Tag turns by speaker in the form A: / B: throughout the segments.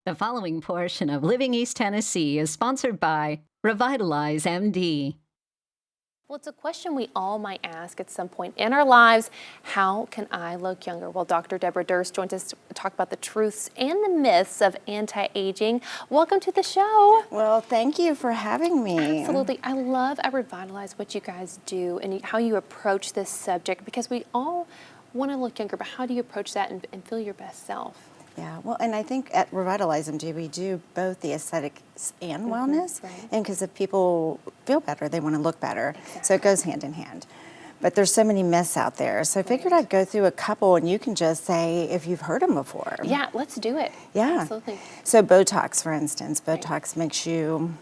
A: The following portion of Living East Tennessee is sponsored by RevitalizeMD.
B: Well, it's a question we all might ask at some point in our lives. How can I look younger? Well, Dr. Debra Durst joined us to talk about the truths and the myths of anti-aging. Welcome to the show.
C: Well, thank you for having me.
B: Absolutely. I love at Revitalize what you guys do and how you approach this subject, because we all want to look younger, but how do you approach that and feel your best self?
C: Yeah, well, and I think at RevitalizeMD we do both the aesthetics and wellness,
B: right.
C: and because if people feel better, they want to look better,
B: Exactly.
C: so it goes hand in hand. But there's so many myths out there, so I figured I'd go through a couple, and you can just say if you've heard them before.
B: Yeah, let's do it.
C: Yeah.
B: Absolutely.
C: So Botox, for instance, Botox makes you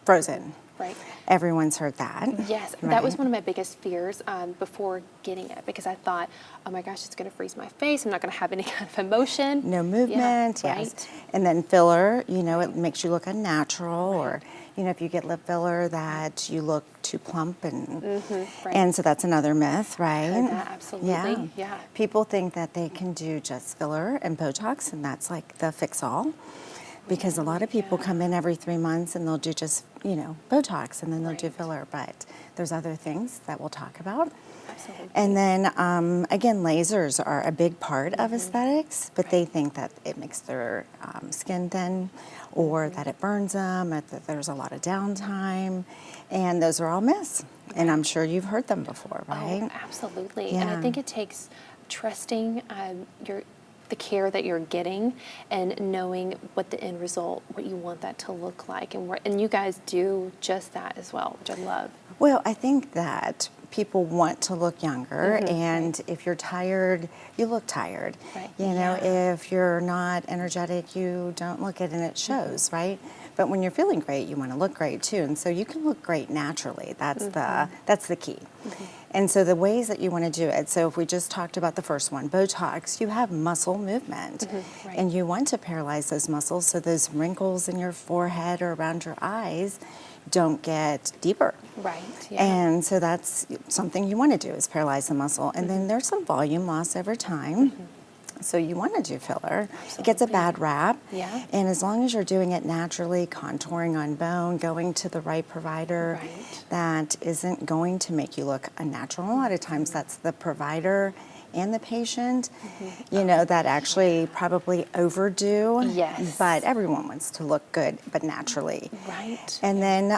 C: frozen.
B: Right.
C: Everyone's heard that.
B: Yes,
C: right?
B: that was one of my biggest fears before getting it, because I thought, oh my gosh, it's going to freeze my face. I'm not going to have any kind of emotion.
C: No movement,
B: Yeah,
C: yes.
B: right.
C: And then filler, it makes you look unnatural, or, if you get lip filler, that you look too plump, and
B: Right.
C: and so that's another myth, right?
B: Heard that, absolutely. Yeah.
C: People think that they can do just filler and Botox, and that's like the fix-all. Because a lot of people come in every 3 months and they'll do just, Botox, and then they'll do filler. But there's other things that we'll talk about.
B: Absolutely.
C: And then, again, lasers are a big part of aesthetics, but they think that it makes their skin thin, or that it burns them, or that there's a lot of downtime. And those are all myths. And I'm sure you've heard them before, right?
B: Oh, absolutely. And I
C: Yeah.
B: think it takes trusting the care that you're getting, and knowing what the end result, what you want that to look like. And you guys do just that as well, which I love.
C: Well, I think that people want to look younger, and if you're tired, you look tired.
B: Right.
C: If you're not energetic, you don't look it, and it shows, right? But when you're feeling great, you want to look great too, and so you can look great naturally. That's the key. And so the ways that you want to do it. So if we just talked about the first one, Botox, you have muscle movement,
B: Right.
C: and you want to paralyze those muscles so those wrinkles in your forehead or around your eyes don't get deeper.
B: Right. Yeah.
C: And so that's something you want to do, is paralyze the muscle. And then there's some volume loss over time. So you want to do filler. It gets a
B: Absolutely.
C: bad rap.
B: Yeah.
C: And as long as you're doing it naturally, contouring on bone, going to the right provider
B: Right.
C: that isn't going to make you look unnatural. A lot of times that's the provider and the patient, that actually probably overdo.
B: Yes.
C: But everyone wants to look good, but naturally.
B: Right.
C: And then,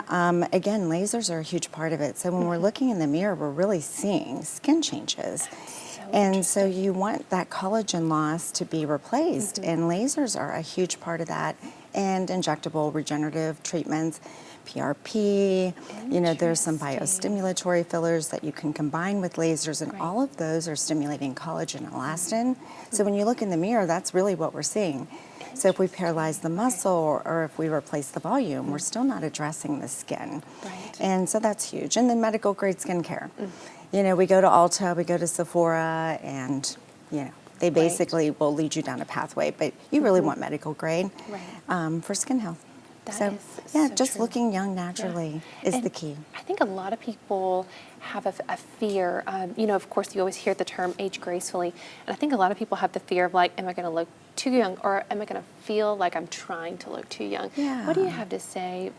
C: again, lasers are a huge part of it. So when we're looking in the mirror, we're really seeing skin changes. And so you want that collagen loss to be replaced, and lasers are a huge part of that, and injectable regenerative treatments, PRP, there's some biostimulatory fillers that you can combine with lasers, and all of those are stimulating collagen and elastin. So when you look in the mirror, that's really what we're seeing. So if we paralyze the muscle, or if we replace the volume, we're still not addressing the skin.
B: Right.
C: And so that's huge. And then medical grade skincare. We go to Ulta, we go to Sephora, and, they basically will lead you down a pathway, but you really want medical grade for skin health.
B: That is so
C: just
B: true.
C: looking young naturally is
B: And
C: the key.
B: I think a lot of people have a fear. Of course, you always hear the term age gracefully. And I think a lot of people have the fear of, like, am I going to look too young, or am I going to feel like I'm trying to look too young?
C: Yeah.
B: What do you have to say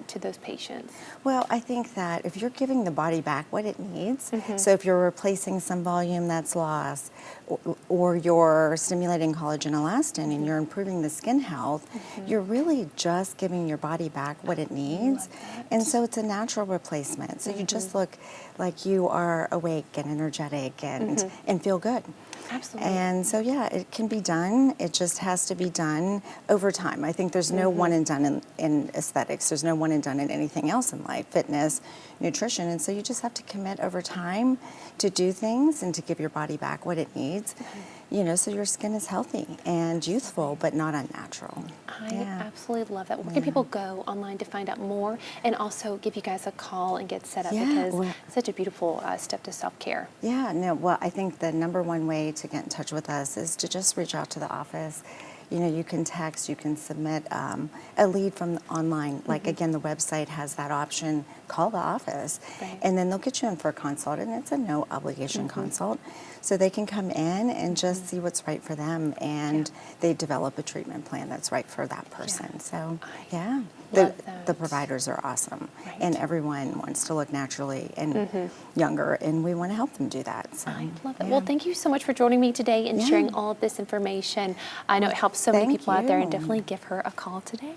B: to those patients?
C: Well, I think that if you're giving the body back what it needs, so if you're replacing some volume that's lost, or you're stimulating collagen elastin, and you're improving the skin health, you're really just giving your body back what it needs. And so it's a natural replacement. So you just look like you are awake and energetic and feel good.
B: Absolutely.
C: And so, it can be done. It just has to be done over time. I think there's no one and done in aesthetics. There's no one and done in anything else in life, fitness, nutrition. And so you just have to commit over time to do things and to give your body back what it needs, so your skin is healthy and youthful, but not unnatural.
B: I absolutely love that. Where can people go online to find out more, and also give you guys a call and get set up, because it's such a beautiful step to self-care?
C: Well, I think the number one way to get in touch with us is to just reach out to the office. You know, you can text, you can submit a lead from online. Like again, the website has that option. Call the office, and then they'll get you in for a consult, and it's a no obligation consult. So they can come in and just see what's right for them, and they develop a treatment plan that's right for that person. So yeah, the providers are awesome, and everyone wants to look naturally and younger, and we want to help them do that. So
B: I love that. Well, thank you so much for joining me today and sharing all of this information. I know it helps so many people out there, and definitely give her a call today.